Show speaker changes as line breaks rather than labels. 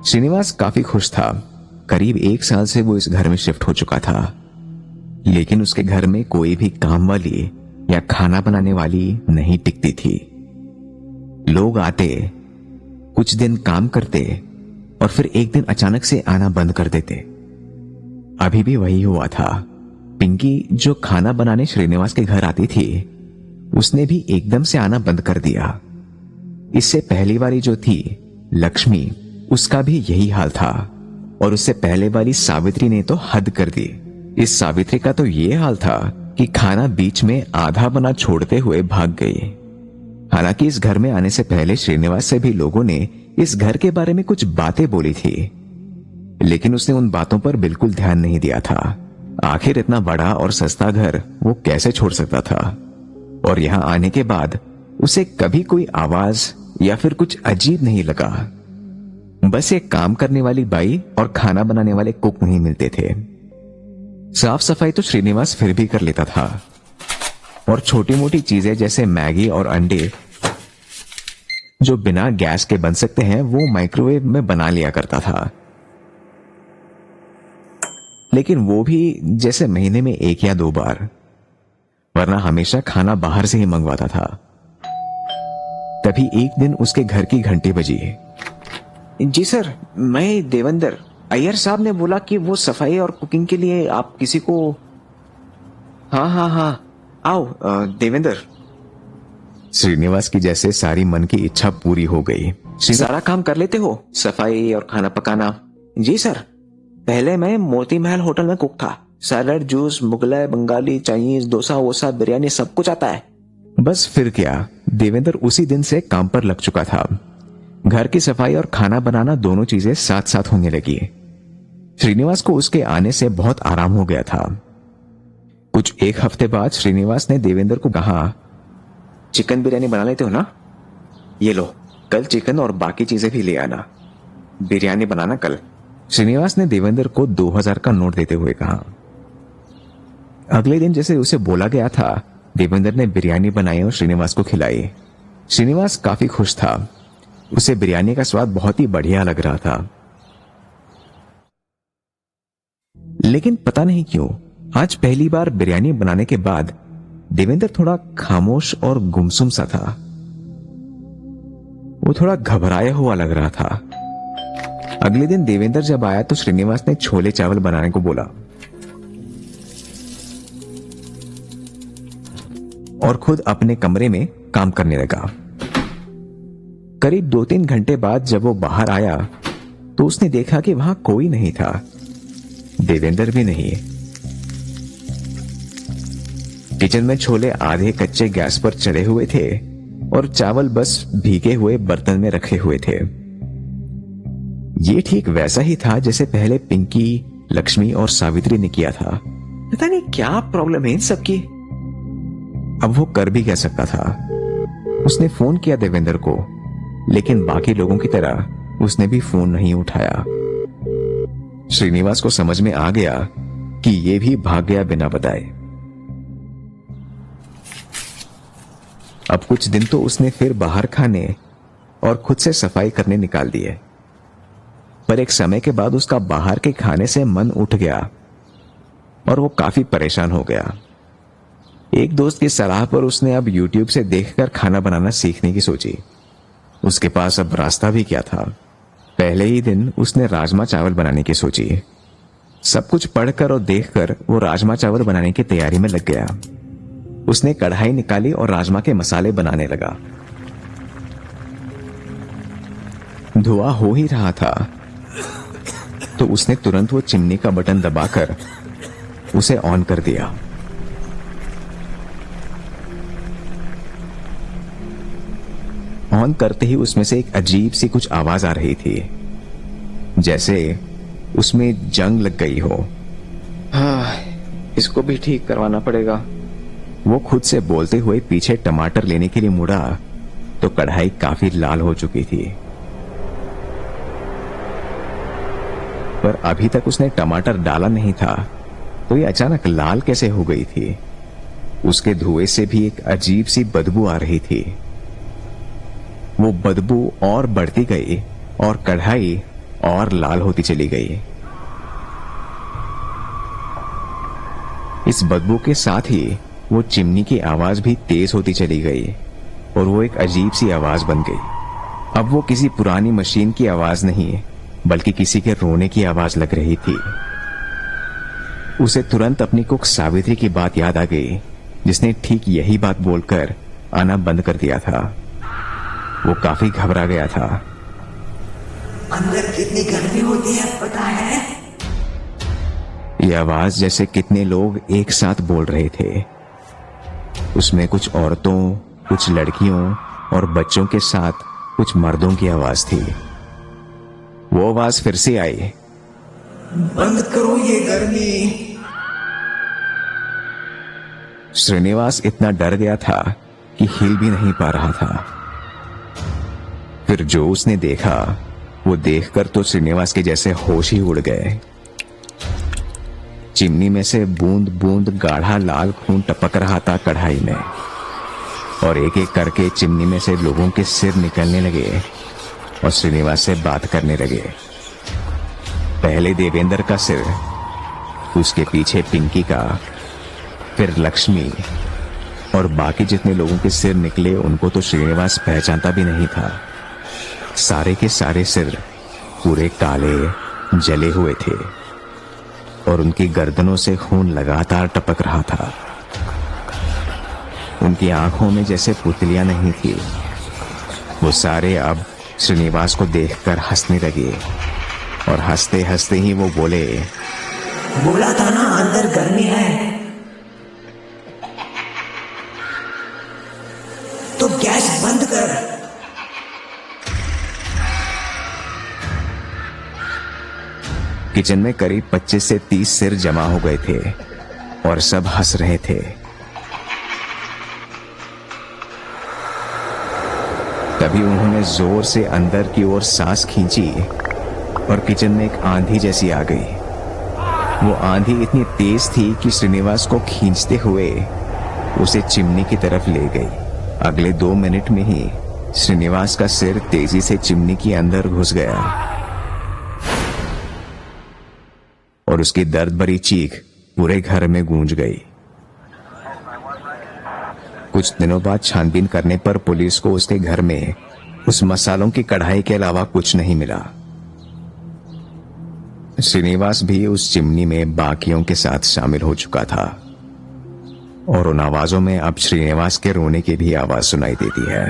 श्रीनिवास काफी खुश था। करीब 1 साल से वो इस घर में शिफ्ट हो चुका था, लेकिन उसके घर में कोई भी काम वाली या खाना बनाने वाली नहीं टिकती थी। लोग आते, कुछ दिन काम करते और फिर एक दिन अचानक से आना बंद कर देते। अभी भी वही हुआ था। पिंकी जो खाना बनाने श्रीनिवास के घर आती थी, उसने भी एकदम से आना बंद कर दिया। इससे पहली वाली जो थी लक्ष्मी, उसका भी यही हाल था। और उससे पहले वाली सावित्री ने तो हद कर दी। इस सावित्री का तो ये हाल था कि खाना बीच में आधा बना छोड़ते हुए भाग गई। हालांकि इस घर में आने से पहले श्रीनिवास से भी लोगों ने इस घर के बारे में कुछ बातें बोली थी, लेकिन उसने उन बातों पर बिल्कुल ध्यान नहीं दिया था। आखिर इतना बड़ा और सस्ता घर वो कैसे छोड़ सकता था। और यहां आने के बाद उसे कभी कोई आवाज या फिर कुछ अजीब नहीं लगा। बस एक काम करने वाली बाई और खाना बनाने वाले कुक नहीं मिलते थे। साफ सफाई तो श्रीनिवास फिर भी कर लेता था, और छोटी मोटी चीजें जैसे मैगी और अंडे जो बिना गैस के बन सकते हैं, वो माइक्रोवेव में बना लिया करता था। लेकिन वो भी जैसे महीने में 1 या 2 बार, वरना हमेशा खाना बाहर से ही मंगवाता था। तभी एक दिन उसके घर की घंटी बजी।
जी सर, मैं देवेंद्र। अय्यर साहब ने बोला कि वो सफाई और कुकिंग के लिए आप किसी को। हाँ, आओ देवेंद्र।
श्रीनिवास की जैसे सारी मन की इच्छा पूरी हो गई।
सारा काम कर लेते हो, सफाई और खाना पकाना? जी सर, पहले मैं मोती महल होटल में कुक था। Salad, juice, Mughlai, Bengali, Chinese, dosa वोसा, बिरयानी सब कुछ आता है।
बस फिर क्या, देवेंद्र उसी दिन से काम पर लग चुका था। घर की सफाई और खाना बनाना दोनों चीजें साथ साथ होने लगी। श्रीनिवास को उसके आने से बहुत आराम हो गया था। कुछ 1 हफ्ते बाद श्रीनिवास ने देवेंद्र को कहा,
चिकन बिरयानी बना लेते हो ना? ये लो, कल चिकन और बाकी चीजें भी ले आना। बिरयानी बनाना कल।
श्रीनिवास ने देवेंद्र को 2000 का नोट देते हुए कहा। अगले दिन जैसे उसे बोला गया था, देवेंद्र ने बिरयानी बनाई और श्रीनिवास को खिलाई। श्रीनिवास काफी खुश था। उसे बिरयानी का स्वाद बहुत ही बढ़िया लग रहा था। लेकिन पता नहीं क्यों आज पहली बार बिरयानी बनाने के बाद देवेंद्र थोड़ा खामोश और गुमसुम सा था। वो थोड़ा घबराया हुआ लग रहा था। अगले दिन देवेंद्र जब आया तो श्रीनिवास ने छोले चावल बनाने को बोला और खुद अपने कमरे में काम करने लगा। करीब 2-3 घंटे बाद जब वो बाहर आया तो उसने देखा कि वहां कोई नहीं था, देवेंद्र भी नहीं। किचन में छोले आधे कच्चे गैस पर चढ़े हुए थे और चावल बस भीगे हुए बर्तन में रखे हुए थे। ये ठीक वैसा ही था जैसे पहले पिंकी, लक्ष्मी और सावित्री ने किया था।
पता नहीं क्या प्रॉब्लम है इन सबकी।
अब वो कर भी क्या सकता था। उसने फोन किया देवेंद्र को, लेकिन बाकी लोगों की तरह उसने भी फोन नहीं उठाया। श्रीनिवास को समझ में आ गया कि ये भी भाग गया बिना बताए। अब कुछ दिन तो उसने फिर बाहर खाने और खुद से सफाई करने निकाल दिए, पर एक समय के बाद उसका बाहर के खाने से मन उठ गया और वो काफी परेशान हो गया। एक दोस्त की सलाह पर उसने अब YouTube से देखकर खाना बनाना सीखने की सोची। उसके पास अब रास्ता भी क्या था। पहले ही दिन उसने राजमा चावल बनाने की सोची। सब कुछ पढ़कर और देखकर वो राजमा चावल बनाने की तैयारी में लग गया। उसने कढ़ाई निकाली और राजमा के मसाले बनाने लगा। धुआं हो ही रहा था तो उसने तुरंत वो चिमनी का बटन दबाकर उसे ऑन कर दिया। ऑन करते ही उसमें से एक अजीब सी कुछ आवाज आ रही थी, जैसे उसमें जंग लग गई हो।
हाँ, इसको भी ठीक करवाना पड़ेगा।
वो खुद से बोलते हुए पीछे टमाटर लेने के लिए मुड़ा तो कढ़ाई काफी लाल हो चुकी थी, पर अभी तक उसने टमाटर डाला नहीं था तो ये अचानक लाल कैसे हो गई थी। उसके धुएं से भी एक अजीब सी बदबू आ रही थी। वो बदबू और बढ़ती गई और कढ़ाई और लाल होती चली गई। इस बदबू के साथ ही वो चिमनी की आवाज भी तेज होती चली गई और वो एक अजीब सी आवाज बन गई। अब वो किसी पुरानी मशीन की आवाज नहीं बल्कि किसी के रोने की आवाज लग रही थी। उसे तुरंत अपनी कुक सावित्री की बात याद आ गई, जिसने ठीक यही बात बोलकर आना बंद कर दिया था। वो काफी घबरा गया था।
अंदर कितनी गर्मी होती है पता है?
ये आवाज जैसे कितने लोग एक साथ बोल रहे थे। उसमें कुछ औरतों, कुछ लड़कियों और बच्चों के साथ कुछ मर्दों की आवाज थी। वो आवाज फिर से आई,
बंद करो ये गर्मी।
श्रीनिवास इतना डर गया था कि हिल भी नहीं पा रहा था। फिर जो उसने देखा वो देखकर तो श्रीनिवास के जैसे होश ही उड़ गए। चिमनी में से बूंद बूंद गाढ़ा लाल खून टपक रहा था कढ़ाई में और एक एक करके चिमनी में से लोगों के सिर निकलने लगे और श्रीनिवास से बात करने लगे। पहले देवेंद्र का सिर, उसके पीछे पिंकी का, फिर लक्ष्मी और बाकी जितने लोगों के सिर निकले उनको तो श्रीनिवास पहचानता भी नहीं था। सारे के सारे सिर पूरे काले जले हुए थे और उनकी गर्दनों से खून लगातार टपक रहा था। उनकी आंखों में जैसे पुतलियां नहीं थी। वो सारे अब श्रीनिवास को देखकर हंसने लगे और हंसते हंसते ही वो बोले,
बोला था ना अंदर गर्मी है, तो गैस बंद कर।
किचन में करीब 25 से 30 सिर जमा हो गए थे और सब हंस रहे थे। तभी उन्होंने जोर से अंदर की ओर सांस खींची और किचन में एक आंधी जैसी आ गई। वो आंधी इतनी तेज थी कि श्रीनिवास को खींचते हुए उसे चिमनी की तरफ ले गई। अगले 2 मिनट में ही श्रीनिवास का सिर तेजी से चिमनी के अंदर घुस गया और उसकी दर्द भरी चीख पूरे घर में गूंज गई। कुछ दिनों बाद छानबीन करने पर पुलिस को उसके घर में उस मसालों की कढ़ाई के अलावा कुछ नहीं मिला। श्रीनिवास भी उस चिमनी में बाकियों के साथ शामिल हो चुका था और उन आवाजों में अब श्रीनिवास के रोने की भी आवाज सुनाई देती है।